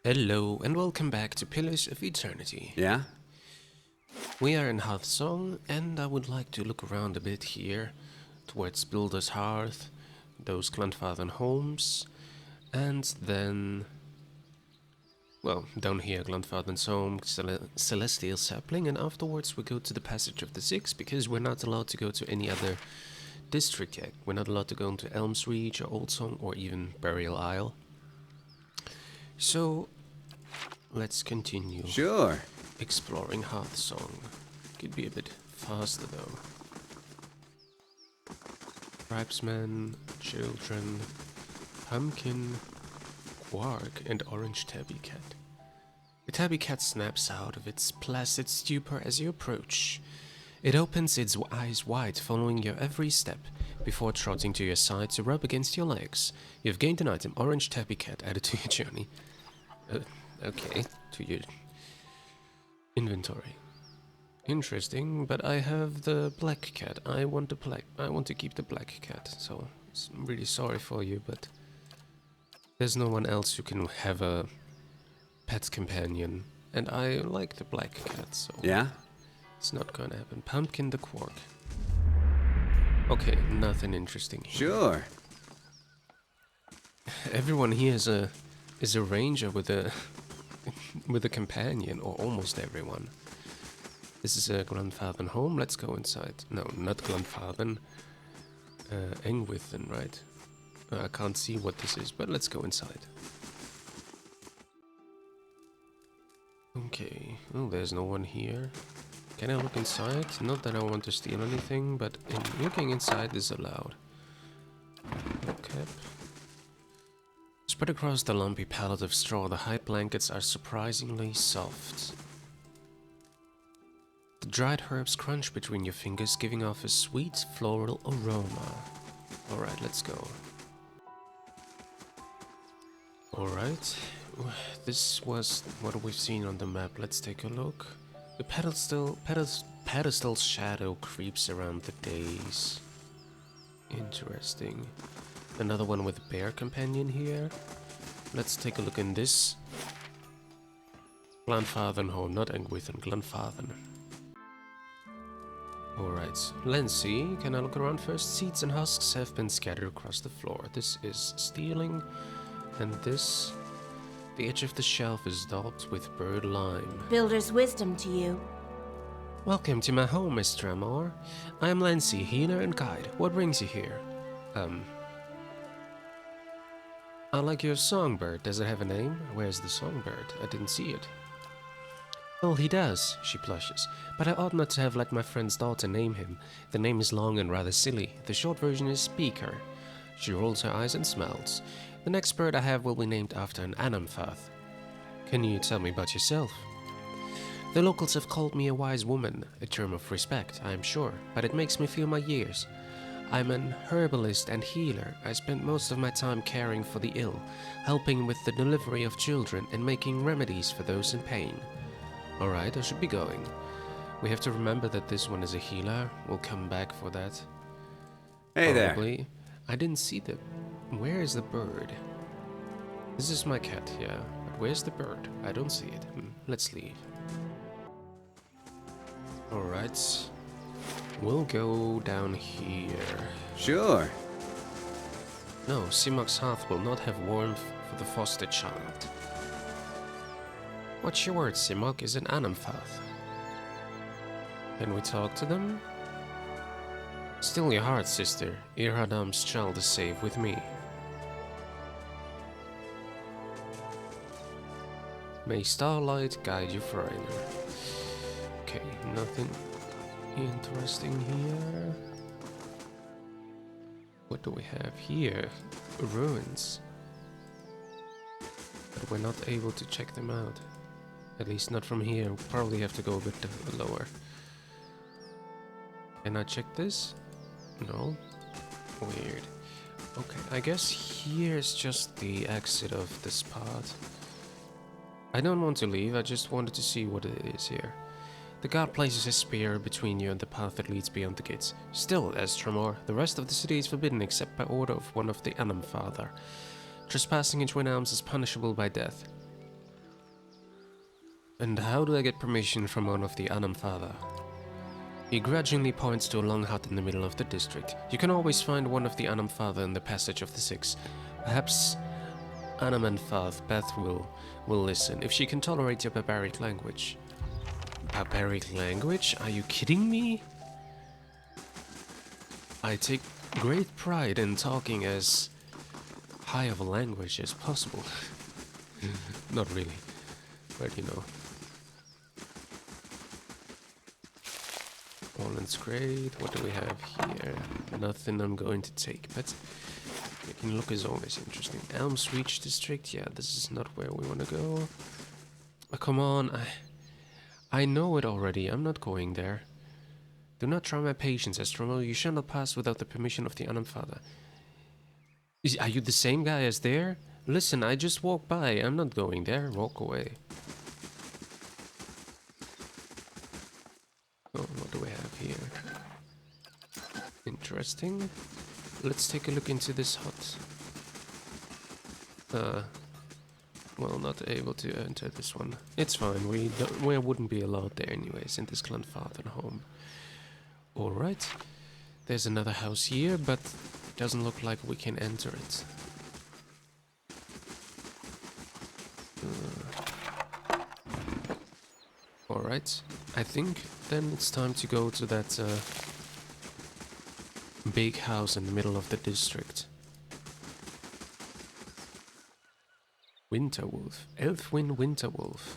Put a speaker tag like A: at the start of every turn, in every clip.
A: Hello and welcome back to Pillars of Eternity.
B: Yeah?
A: We are in Hearthsong and I would like to look around a bit here towards Builder's Hearth, those Glenfarthern homes, and then, well, down here Glenfarthern's home, Celestial Sapling, and afterwards we go to the Passage of the Six because we're not allowed to go to any other district yet. We're not allowed to go into Elms Reach or Oldsong or even Burial Isle. So, let's continue.
B: Sure.
A: Exploring Hearthsong. Could be a bit faster though. Tribesmen, children, pumpkin, quark, and orange tabby cat. The tabby cat snaps out of its placid stupor as you approach. It opens its eyes wide, following your every step, before trotting to your side to rub against your legs. You've gained an item, orange tabby cat, added to your journey. Okay, to your inventory. Interesting, but I have the black cat. I want to keep the black cat. So I'm really sorry for you, but there's no one else who can have a pet companion, and I like the black cat, so
B: Yeah?
A: it's not gonna happen. Pumpkin the quark. Okay, nothing interesting here.
B: Sure.
A: Everyone here is a ranger with a with a companion, or almost everyone. This is a Glenfarthern home. Let's go inside. No, not Glenfarthern. Engwithen, right? I can't see what this is, but let's go inside. Okay. Oh, there's no one here. Can I look inside? Not that I want to steal anything, but looking inside is allowed. Okay. Spread across the lumpy pallet of straw, the hide blankets are surprisingly soft. The dried herbs crunch between your fingers, giving off a sweet floral aroma. Alright, let's go. Alright, this was what we've seen on the map. Let's take a look. The pedestal's shadow creeps around the days. Interesting. Another one with a bear companion here. Let's take a look in this Glenfarthern home, not Engwithen, Glenfarthern. Alright, let's see. Can I look around first? Seeds and husks have been scattered across the floor. This is stealing. And this, the edge of the shelf is daubed with bird lime.
C: Builder's wisdom to you.
A: Welcome to my home, Miss Tremor. I am Lancy, healer and guide. What brings you here? I like your songbird. Does it have a name? Where's the songbird? I didn't see it. Well, he does, she blushes, but I ought not to have let my friend's daughter name him. The name is long and rather silly. The short version is Speaker. She rolls her eyes and smiles. The next bird I have will be named after an Anamfath. Can you tell me about yourself? The locals have called me a wise woman, a term of respect, I am sure, but it makes me feel my years. I'm an herbalist and healer. I spend most of my time caring for the ill, helping with the delivery of children and making remedies for those in pain. Alright, I should be going. We have to remember that this one is a healer. We'll come back for that.
B: Hey
A: Probably.
B: there.
A: I didn't see the... Where is the bird? This is my cat, yeah. But where's the bird? I don't see it. Let's leave. Alright. We'll go down here.
B: Sure.
A: No, Simok's hearth will not have warmth for the foster child. What's your word, Simok is an Anamfath. Can we talk to them? Still your heart, sister. Irhadam's child is safe with me. May starlight guide you forever. Okay, nothing interesting here. What do we have here? Ruins. But we're not able to check them out. At least not from here. We'll probably have to go a bit lower. Can I check this? No? Weird. Okay, I guess here's just the exit of this part. I don't want to leave, I just wanted to see what it is here. The guard places his spear between you and the path that leads beyond the gates. Still, as Tremor, the rest of the city is forbidden except by order of one of the Anamfather. Trespassing in Twin Elms is punishable by death. And how do I get permission from one of the Anam Father? He grudgingly points to a long hut in the middle of the district. You can always find one of the Anam Father in the Passage of the Six. Perhaps Anam and Beth will listen, if she can tolerate your barbaric language. Barbaric language? Are you kidding me? I take great pride in talking as high of a language as possible. Not really, but you know. Poland's great. What do we have here? Nothing I'm going to take, but making look is always interesting. Elms Reach District. Yeah, this is not where we want to go. Oh, come on, I know it already. I'm not going there. Do not try my patience, Astromo. You shall not pass without the permission of the Anam Father. Are you the same guy as there? Listen, I just walked by. I'm not going there. Walk away. Oh, what do we have here? Interesting. Let's take a look into this hut. Well, not able to enter this one. It's fine. We wouldn't be allowed there anyways in this Clanfathen home. Alright. There's another house here, but it doesn't look like we can enter it. Alright. I think then it's time to go to that big house in the middle of the district. Winterwolf. Elfwin Winterwolf.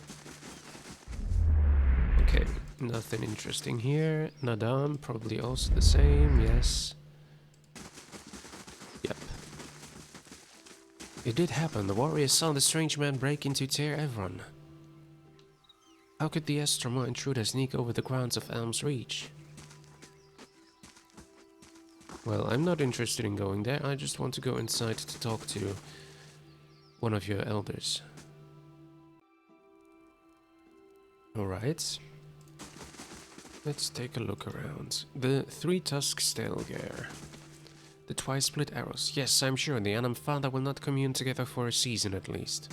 A: Okay, nothing interesting here. Nadam, probably also the same, yes. Yep. It did happen. The warriors saw the strange man break into Tear Evron. How could the Estroma intruder sneak over the grounds of Elms Reach? Well, I'm not interested in going there. I just want to go inside to talk to one of your elders. Alright. Let's take a look around. The three-tusked Stelgare. The twice-split arrows. Yes, I'm sure the Anam Father will not commune together for a season at least.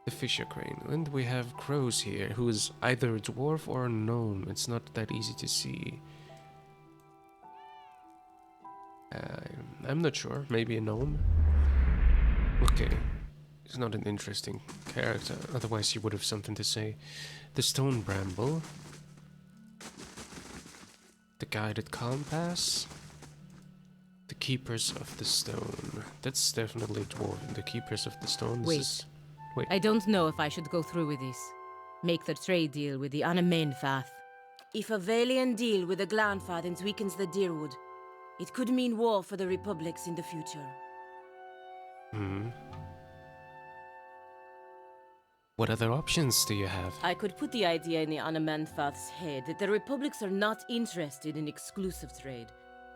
A: The Fisher Crane. And we have Crows here, who is either a dwarf or a gnome. It's not that easy to see. I'm not sure. Maybe a gnome? Okay. He's not an interesting character. Otherwise he would have something to say. The Stone Bramble. The Guided Compass. The Keepers of the Stone. That's definitely dwarven. The Keepers of the Stone. Wait.
C: I don't know if I should go through with this. Make the trade deal with the Anamenfath.
D: If a Valiant deal with the Glanfathens weakens the Deerwood, it could mean war for the Republics in the future.
A: What other options do you have?
D: I could put the idea in the Anamenfath's head that the Republics are not interested in exclusive trade,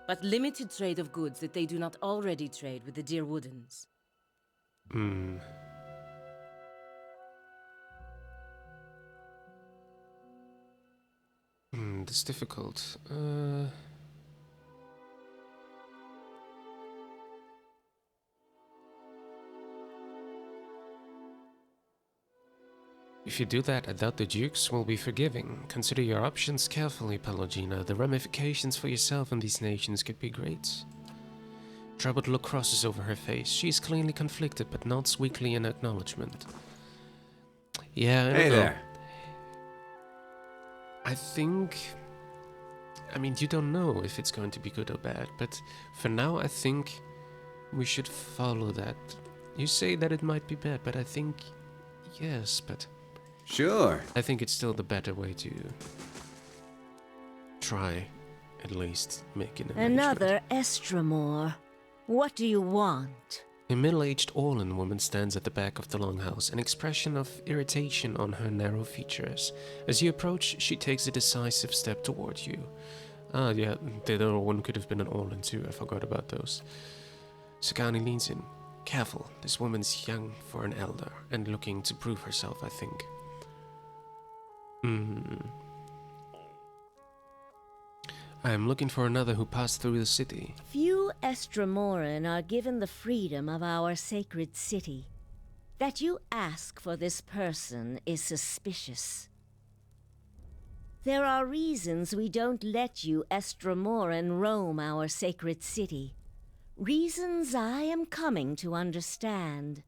D: but limited trade of goods that they do not already trade with the Deerwoodens.
A: That's difficult. If you do that, I doubt the Dukes will be forgiving. Consider your options carefully, Palogina. The ramifications for yourself and these nations could be great. Troubled look crosses over her face. She is clearly conflicted, but nods weakly in acknowledgement. Yeah, I don't know.
B: Hey there.
A: I think... I mean, you don't know if it's going to be good or bad, but for now I think we should follow that. You say that it might be bad, but I think... yes, but...
B: Sure.
A: I think it's still the better way to... try, at least, make an arrangement.
E: Another Estromore. What do you want?
A: A middle-aged Orlan woman stands at the back of the longhouse, an expression of irritation on her narrow features. As you approach, she takes a decisive step toward you. Ah, yeah, the other one could have been an Orlan too, I forgot about those. Sakani leans in. Careful, this woman's young for an elder, and looking to prove herself, I think. I am looking for another who passed through the city.
E: Few Estromoran are given the freedom of our sacred city. That you ask for this person is suspicious. There are reasons we don't let you Estramoran roam our sacred city. Reasons I am coming to understand.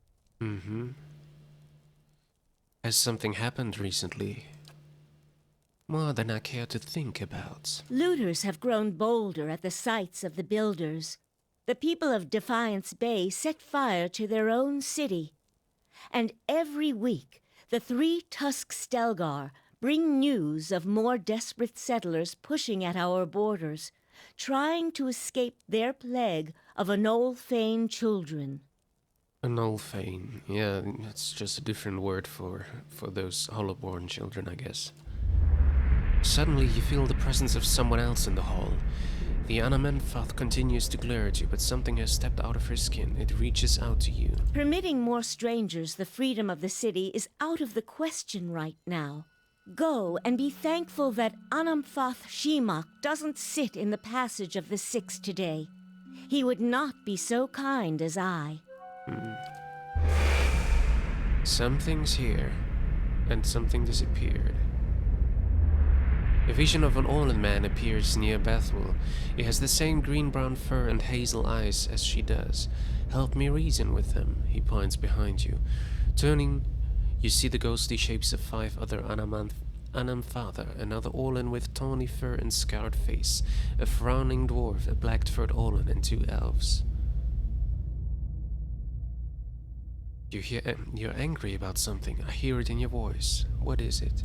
A: Has something happened recently? More than I care to think about.
E: Looters have grown bolder at the sites of the builders. The people of Defiance Bay set fire to their own city. And every week, the 3 Tusk Stelgar bring news of more desperate settlers pushing at our borders, trying to escape their plague of Anolfane children.
A: Anolfane. Yeah, that's just a different word for those Hollowborn children, I guess. Suddenly, you feel the presence of someone else in the hall. The Anamenfath continues to glare at you, but something has stepped out of her skin. It reaches out to you.
E: Permitting more strangers the freedom of the city is out of the question right now. Go and be thankful that Anamfath Shimak doesn't sit in the passage of the Six today. He would not be so kind as I.
A: Something's here, and something disappeared. A vision of an Orlan man appears near Bethwell. He has the same green-brown fur and hazel eyes as she does. Help me reason with them, he points behind you. Turning, you see the ghostly shapes of 5 other Anamfather, another Orlan with tawny fur and scarred face, a frowning dwarf, a black-furred Orlan, and 2 elves. You're angry about something. I hear it in your voice. What is it?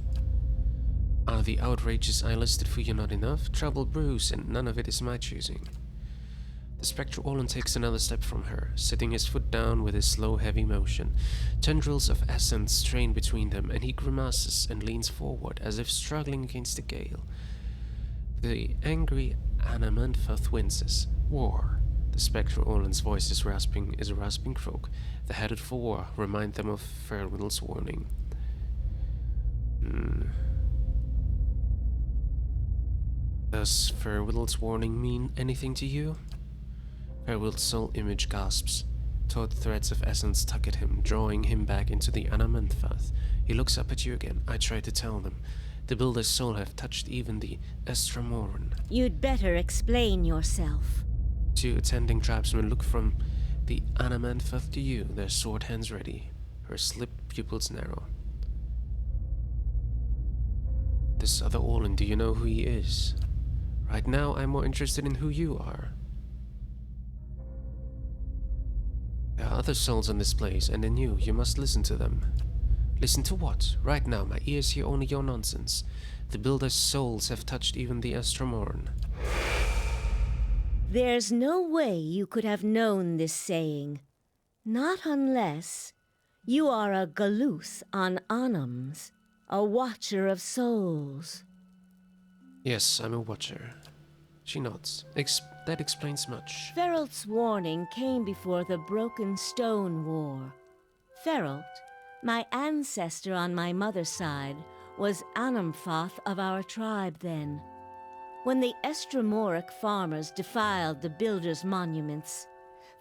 A: Are the outrages I listed for you not enough? Trouble brews, and none of it is my choosing. The spectral Orlan takes another step from her, setting his foot down with a slow, heavy motion. Tendrils of essence strain between them, and he grimaces and leans forward, as if struggling against the gale. The angry Anamantfath winces. War. The spectral Orlan's voice is a rasping croak. The headed for war remind them of Farewell's warning. Does Farewell's warning mean anything to you? Farewell's soul image gasps. Taut threads of essence tug at him, drawing him back into the Anamantfath. He looks up at you again. I try to tell them. The Builder's soul have touched even the Estramoran.
E: You'd better explain yourself.
A: 2 attending tribesmen look from the Anamantfath to you, their sword hands ready. Her slit pupils narrow. This other Orlan, do you know who he is? Right now, I'm more interested in who you are. There are other souls in this place, and in you must listen to them. Listen to what? Right now, my ears hear only your nonsense. The Builder's souls have touched even the Estramoran.
E: There's no way you could have known this saying. Not unless you are a Galuth on Anams, a watcher of souls.
A: Yes, I'm a watcher. She nods. That explains much.
E: Feralt's warning came before the Broken Stone War. Feralt, my ancestor on my mother's side, was Anamfath of our tribe then. When the Estramoric farmers defiled the builders' monuments,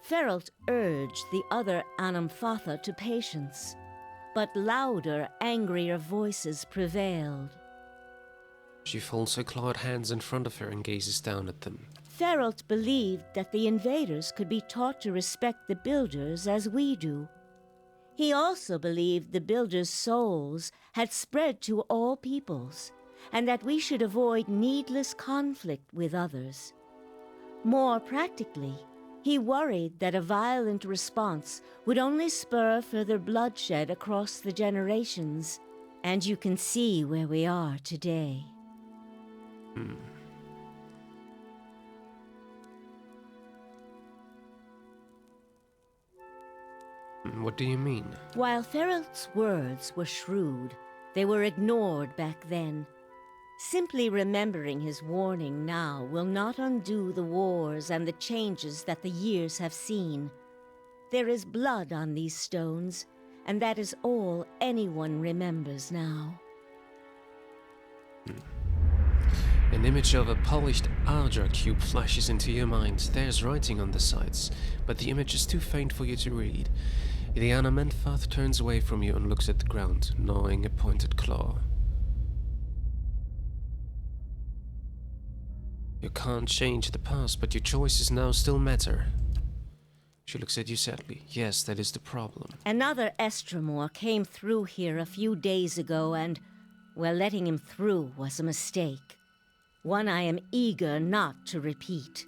E: Feralt urged the other Anamfatha to patience, but louder, angrier voices prevailed.
A: She folds her clawed hands in front of her and gazes down at them.
E: Feralt believed that the invaders could be taught to respect the builders as we do. He also believed the builders' souls had spread to all peoples, and that we should avoid needless conflict with others. More practically, he worried that a violent response would only spur further bloodshed across the generations, and you can see where we are today.
A: What do you mean?
E: While Feralt's words were shrewd, they were ignored back then. Simply remembering his warning now will not undo the wars and the changes that the years have seen. There is blood on these stones, and that is all anyone remembers now.
A: An image of a polished Ardra cube flashes into your mind. There's writing on the sides, but the image is too faint for you to read. The Anamenfath turns away from you and looks at the ground, gnawing a pointed claw. You can't change the past, but your choices now still matter. She looks at you sadly. Yes, that is the problem.
E: Another Estremor came through here a few days ago, and, well, letting him through was a mistake. One I am eager not to repeat.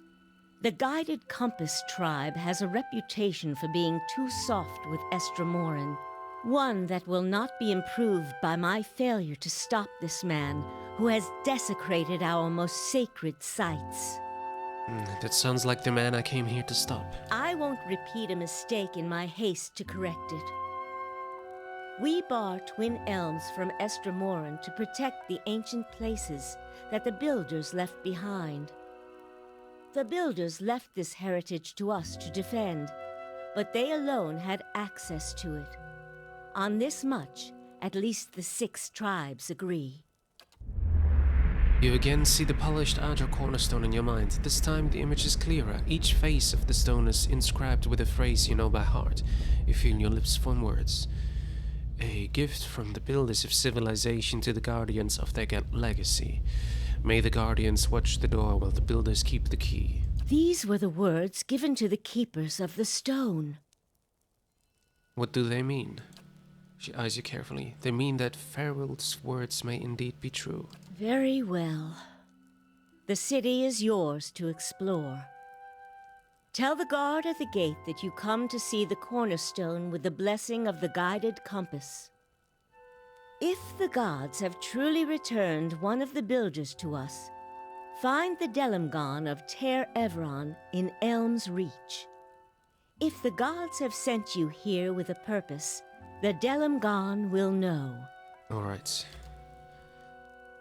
E: The Guided Compass tribe has a reputation for being too soft with Estremoran, one that will not be improved by my failure to stop this man who has desecrated our most sacred sites.
A: That sounds like the man I came here to stop.
E: I won't repeat a mistake in my haste to correct it. We bar Twin Elms from Estremoran to protect the ancient places that the Builders left behind. The Builders left this heritage to us to defend, but they alone had access to it. On this much, at least the 6 tribes agree.
A: You again see the polished outer cornerstone in your mind. This time the image is clearer. Each face of the stone is inscribed with a phrase you know by heart. You feel your lips form words. A gift from the builders of civilization to the guardians of their legacy. May the guardians watch the door while the builders keep the key.
E: These were the words given to the keepers of the stone.
A: What do they mean? She eyes you carefully. They mean that Farewell's words may indeed be true.
E: Very well. The city is yours to explore. Tell the guard at the gate that you come to see the cornerstone with the blessing of the Guided Compass. If the gods have truly returned one of the Builders to us, find the Delimgon of Ter Evron in Elms Reach. If the gods have sent you here with a purpose, the Delimgon will know.
A: All right.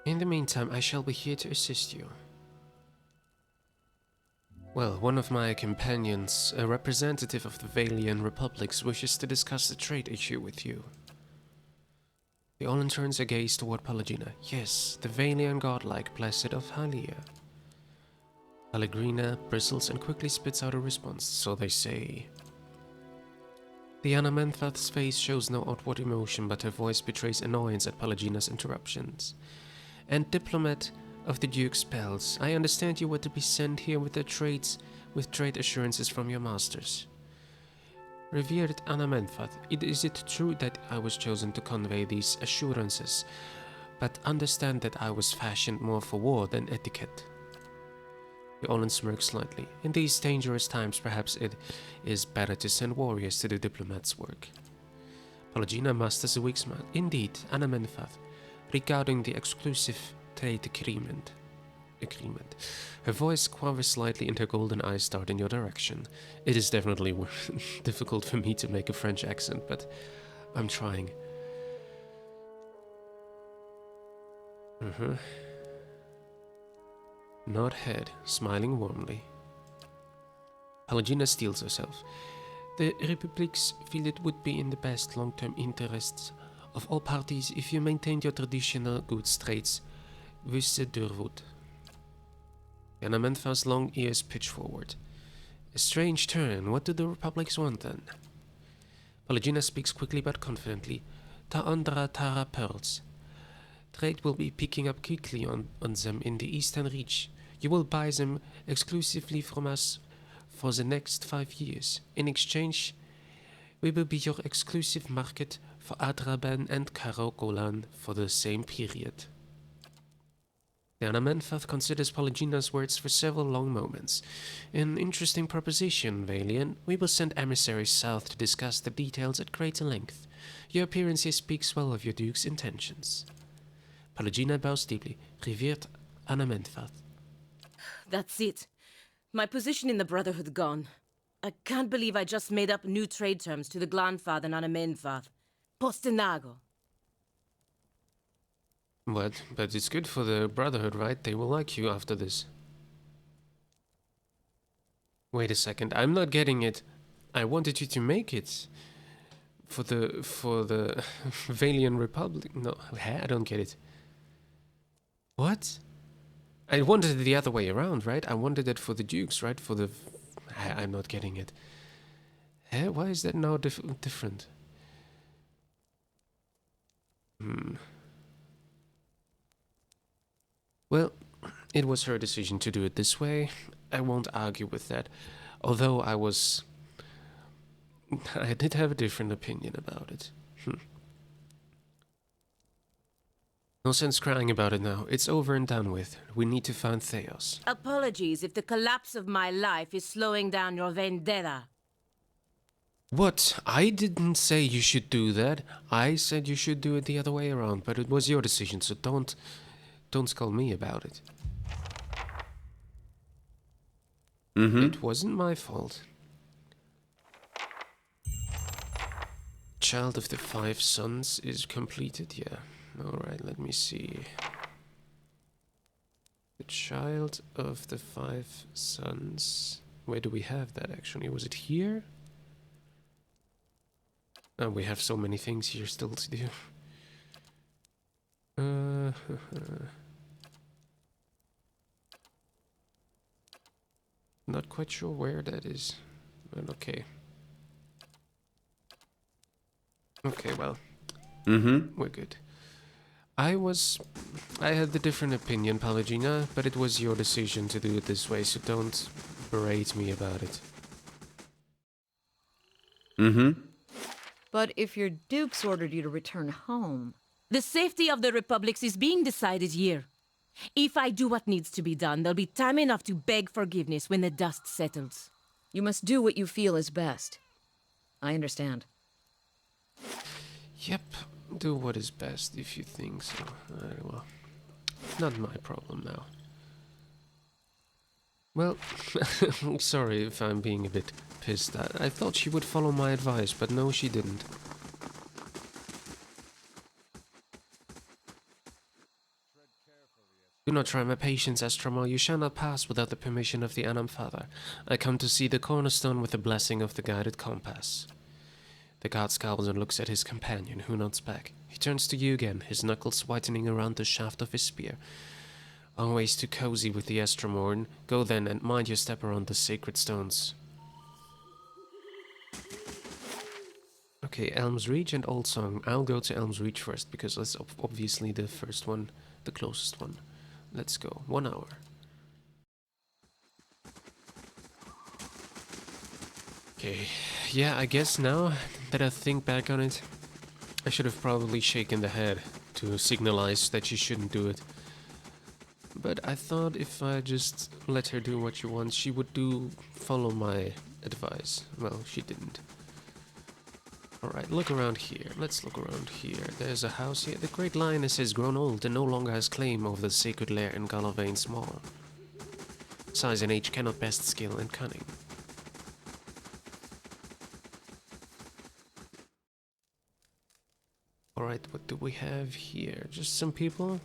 A: In the meantime, I shall be here to assist you. Well, one of my companions, a representative of the Valian Republics, wishes to discuss the trade issue with you. The Olin turns her gaze toward Palagina. Yes, the Valian godlike blessed of Halia. Pellegrina bristles and quickly spits out a response, so they say. The Anamenfath's face shows no outward emotion, but her voice betrays annoyance at Palagina's interruptions. And diplomat of the Duke's spells, I understand you were to be sent here with trade assurances from your masters. Revered Anamenfath, is it true that I was chosen to convey these assurances, but understand that I was fashioned more for war than etiquette? The Olin smirks slightly. In these dangerous times, perhaps it is better to send warriors to do diplomat's work. Palagina musters a weak smile. Indeed, Anamenfath, regarding the exclusive trade agreement. Her voice quavers slightly and her golden eyes start in your direction. It is definitely difficult for me to make a French accent, but I'm trying. Nod head, smiling warmly. Palagina steels herself. The Republics feel it would be in the best long-term interests of all parties if you maintained your traditional goods trades with the Durwood. Anamenfath's long ears pitch forward. A strange turn. What do the Republics want then? Palagina speaks quickly but confidently. Ta andra tara pearls. Trade will be picking up quickly on them in the Eastern Reach. You will buy them exclusively from us for the next 5 years. In exchange, we will be your exclusive market for Adraban and Karogolan for the same period. The Anamenfath considers Palagina's words for several long moments. An interesting proposition, Valian. We will send emissaries south to discuss the details at greater length. Your appearance here speaks well of your Duke's intentions. Palagina bows deeply. Revered Anamenfath.
D: That's it. My position in the Brotherhood gone. I can't believe I just made up new trade terms to the Glanfath and Anamenfath. Postenago.
A: What? But it's good for the Brotherhood, right? They will like you after this. Wait a second, I'm not getting it. I wanted you to make it. For the Valian Republic. No, I don't get it. What? I wanted it the other way around, right? I wanted it for the Dukes, right? I'm not getting it. Eh? Why is that now different? Well, it was her decision to do it this way. I won't argue with that. Although I did have a different opinion about it. No sense crying about it now. It's over and done with. We need to find Theos.
D: Apologies if the collapse of my life is slowing down your vendetta.
A: What? I didn't say you should do that. I said you should do it the other way around, but it was your decision, so don't scold me about it. It wasn't my fault. Child of the 5 Sons is completed, yeah. Alright, let me see. The Child of the 5 Sons. Where do we have that actually? Was it here? Oh, we have so many things here still to do. Not quite sure where that is, but okay. Okay, well, we're good. I had the different opinion, Palagina, but it was your decision to do it this way, so don't berate me about it.
F: But if your dukes ordered you to return home...
D: The safety of the republics is being decided here. If I do what needs to be done, there'll be time enough to beg forgiveness when the dust settles.
F: You must do what you feel is best. I understand.
A: Yep, do what is best if you think so. Well, not my problem now. Well, sorry if I'm being a bit pissed. I thought she would follow my advice, but no, she didn't. Do not try my patience, Estromol. You shall not pass without the permission of the Anam Father. I come to see the cornerstone with the blessing of the guided compass. The guard scowls and looks at his companion, who nods back. He turns to you again, his knuckles whitening around the shaft of his spear. Always too cozy with the Estromorn. Go then, and mind your step around the sacred stones. Okay, Elms Reach and Old Song. I'll go to Elms Reach first, because that's obviously the first one, the closest one. Let's go. 1 hour. Okay, yeah, I guess now that I think back on it, I should have probably shaken the head to signalize that she shouldn't do it. But I thought if I just let her do what she wants, she would follow my advice. Well, she didn't. Alright, look around here. Let's look around here. There's a house here. The great lioness has grown old and no longer has claim over the sacred lair in Galavane's Mall. Size and age cannot best skill and cunning. Alright, what do we have here? Just some people?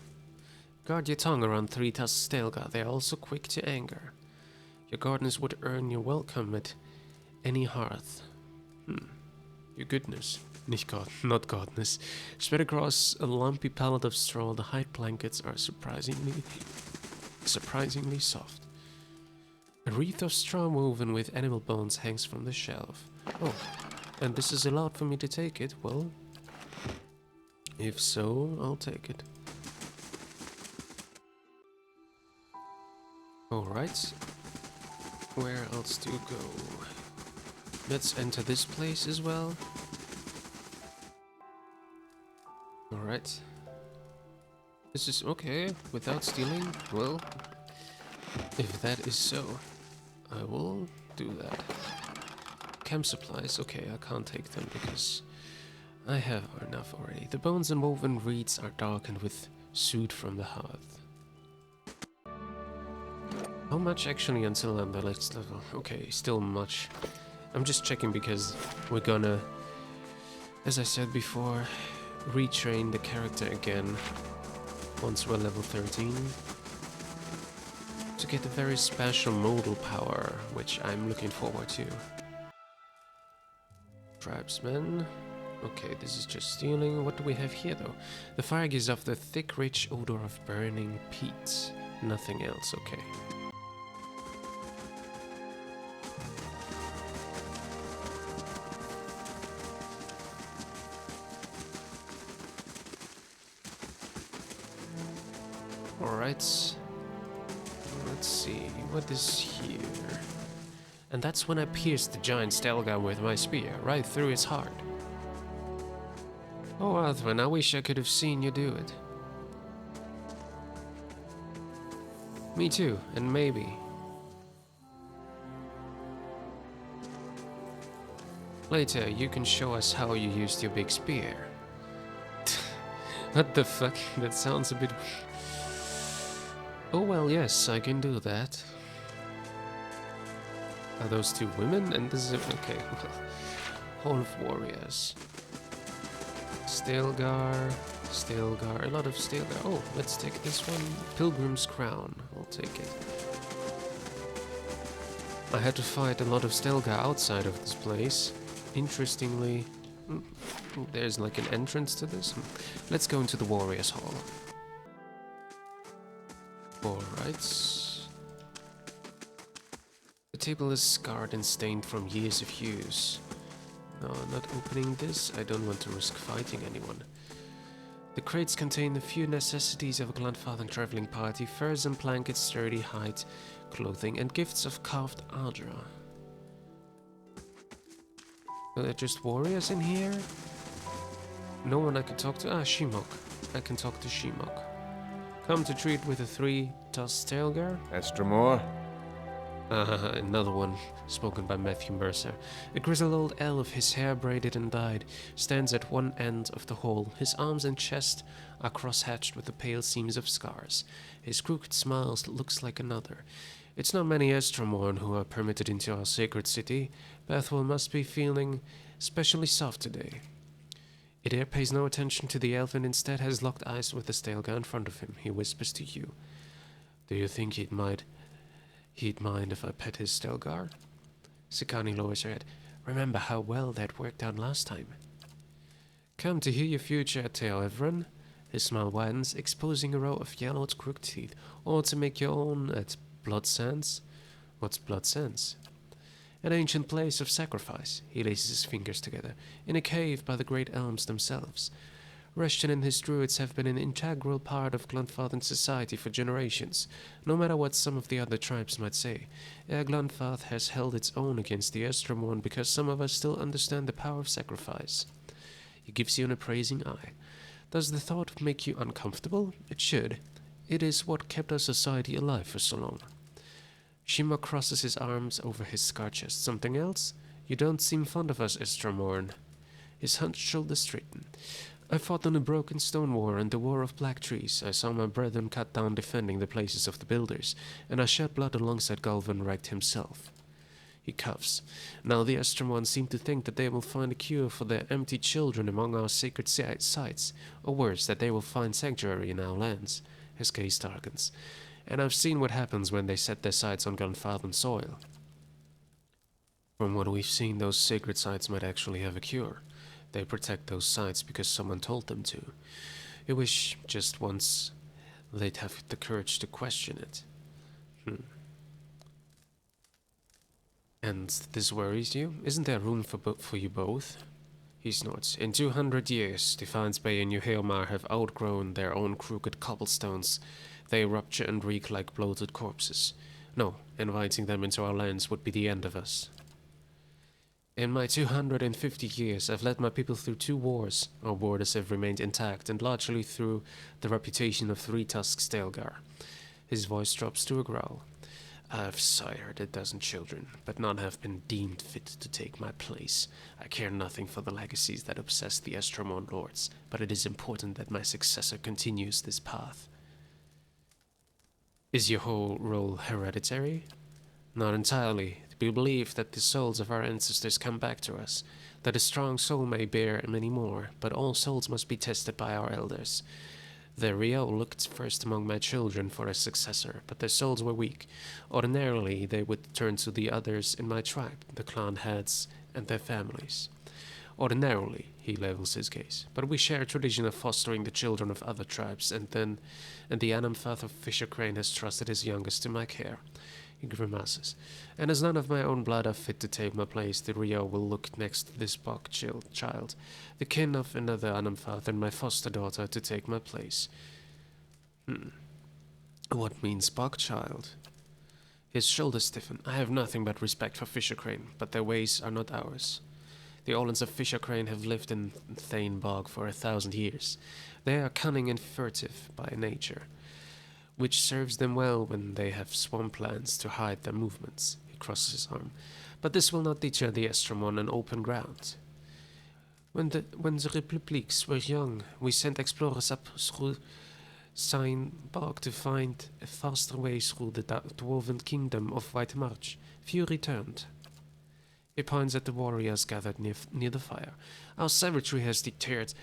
A: Guard your tongue around 3 tusks Stelga. They are also quick to anger. Your gardeners would earn your welcome at any hearth. Your goodness. Not godness. Spread across a lumpy pallet of straw, the hide blankets are surprisingly soft. A wreath of straw woven with animal bones hangs from the shelf. Oh, and this is allowed for me to take it? Well, if so, I'll take it. Alright. Where else to go? Let's enter this place as well. Alright. This is okay, without stealing. Well, if that is so, I will do that. Camp supplies, okay, I can't take them because I have enough already. The bones and woven reeds are darkened with soot from the hearth. How much actually until I'm the next level? Okay, still much. I'm just checking because we're gonna, as I said before, retrain the character again once we're level 13 to get a very special modal power, which I'm looking forward to. Tribesmen. Okay, this is just stealing. What do we have here though? The fire gives off the thick, rich odor of burning peat. Nothing else, okay. Alright. Let's see, what is here? And that's when I pierced the giant Stelgar with my spear, right through his heart. Oh, Arthwin, I wish I could have seen you do it. Me too, and maybe. Later, you can show us how you used your big spear. What the fuck? That sounds a bit... Oh well, yes, I can do that. Are those two women? And this is... Okay. Hall of Warriors. Stelgar, Stelgar, a lot of Stelgar. Oh, let's take this one. Pilgrim's Crown. I'll take it. I had to fight a lot of Stelgar outside of this place. Interestingly, there's like an entrance to this. Let's go into the Warriors Hall. Alright. The table is scarred and stained from years of use. No, I'm not opening this. I don't want to risk fighting anyone. The crates contain a few necessities of a grandfather traveling party, furs and blankets, sturdy hide, clothing, and gifts of carved Adra. Are there just warriors in here? No one I can talk to? Ah, Shimok. I can talk to Shimok. Come to treat with a 3-tusk Stelgar?
G: Estremore?
A: Another one, spoken by Matthew Mercer. A grizzled old elf, his hair braided and dyed, stands at one end of the hall. His arms and chest are cross-hatched with the pale seams of scars. His crooked smile looks like another. It's not many Estremorn who are permitted into our sacred city. Bethwell must be feeling especially soft today. Adair pays no attention to the elf and instead has locked eyes with the Stelgar in front of him. He whispers to you. Do you think he'd mind if I pet his Stelgar? Sikani lowers her head. Remember how well that worked out last time. Come to hear your future tale, everyone. His smile widens, exposing a row of yellowed crooked teeth. Or to make your own at Blood Sands? What's Blood Sands? An ancient place of sacrifice, he laces his fingers together, in a cave by the great Elms themselves. Rushton and his druids have been an integral part of Glenfarth's society for generations, no matter what some of the other tribes might say. Glenfarth has held its own against the Estremorn because some of us still understand the power of sacrifice. He gives you an appraising eye. Does the thought make you uncomfortable? It should. It is what kept our society alive for so long. Shima crosses his arms over his scar chest. Something else? You don't seem fond of us, Estremorn. His hunched shoulders straighten. I fought in the Broken Stone War and the War of Black Trees. I saw my brethren cut down defending the places of the builders, and I shed blood alongside Galvan Regt himself. He coughs. Now the Estremorn seem to think that they will find a cure for their empty children among our sacred sites, or worse, that they will find sanctuary in our lands. His gaze darkens. And I've seen what happens when they set their sights on Glenfarth's soil. From what we've seen, those sacred sites might actually have a cure. They protect those sites because someone told them to. I wish just once they'd have the courage to question it. And this worries you? Isn't there room for you both? He snorts. In 200 years, Defiance Bay and New Hailmar have outgrown their own crooked cobblestones. They rupture and reek like bloated corpses. No, inviting them into our lands would be the end of us. In my 250 years, I've led my people through 2 wars. Our borders have remained intact, and largely through the reputation of 3-tusk Stelgar. His voice drops to a growl. I've sired a dozen children, but none have been deemed fit to take my place. I care nothing for the legacies that obsess the Estremorn lords, but it is important that my successor continues this path. Is your whole role hereditary? Not entirely. We believe that the souls of our ancestors come back to us, that a strong soul may bear many more, but all souls must be tested by our elders. The Rio looked first among my children for a successor, but their souls were weak. Ordinarily, they would turn to the others in my tribe, the clan heads and their families. Ordinarily, he levels his gaze, but we share a tradition of fostering the children of other tribes, and the Anamfath of Fisher Crane has trusted his youngest to my care. He grimaces. And as none of my own blood are fit to take my place, the Rio will look next to this bog child, the kin of another Anamfath and my foster daughter, to take my place. What means bog child? His shoulders stiffen. I have nothing but respect for Fisher Crane, but their ways are not ours. The Orlans of Fisher Crane have lived in Thane Bog for 1,000 years. They are cunning and furtive by nature, which serves them well when they have swamplands to hide their movements. He crosses his arm. But this will not deter the Estremon on open ground. When the Republics were young, we sent explorers up through Sign Bog to find a faster way through the dwarven kingdom of White March. Few returned. He points at the warriors gathered near the fire. Our savagery has deterred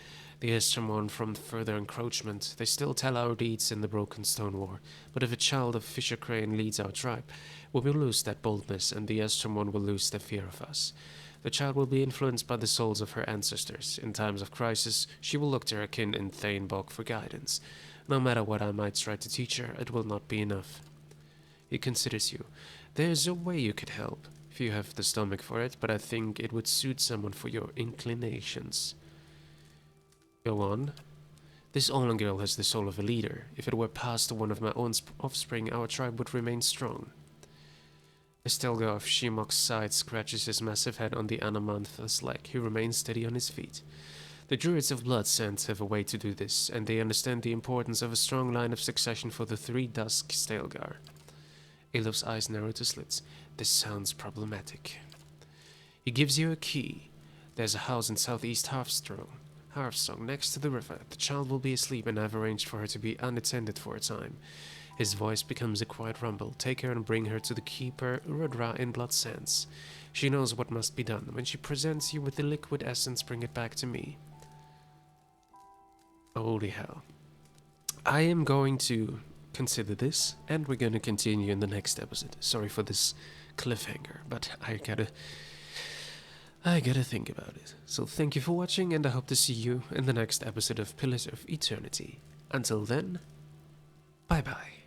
A: the Estremon from further encroachment. They still tell our deeds in the Broken Stone War, but if a child of Fisher Crane leads our tribe, we will lose that boldness, and the Estremon will lose their fear of us. The child will be influenced by the souls of her ancestors. In times of crisis, she will look to her kin in Thane Bog for guidance. No matter what I might try to teach her, it will not be enough. He considers you. There's a way you could help, if you have the stomach for it, but I think it would suit someone for your inclinations. Go on. This Orlan girl has the soul of a leader. If it were passed to one of my own offspring, our tribe would remain strong. Estelgar of Shimok's side scratches his massive head on the Anamantha's leg. He remains steady on his feet. The Druids of Blood Sands have a way to do this, and they understand the importance of a strong line of succession for the Three Dusk Stelgar. Elof's eyes narrow to slits. This sounds problematic. He gives you a key. There's a house in southeast Hearthstone, next to the river. The child will be asleep, and I've arranged for her to be unattended for a time. His voice becomes a quiet rumble. Take her and bring her to the keeper Rudra in Blood Sands. She knows what must be done. When she presents you with the liquid essence, bring it back to me. Holy hell. I am going to consider this, and we're going to continue in the next episode. Sorry for this cliffhanger, but I gotta think about it. So thank you for watching, and I hope to see you in the next episode of Pillars of Eternity. Until then, bye bye.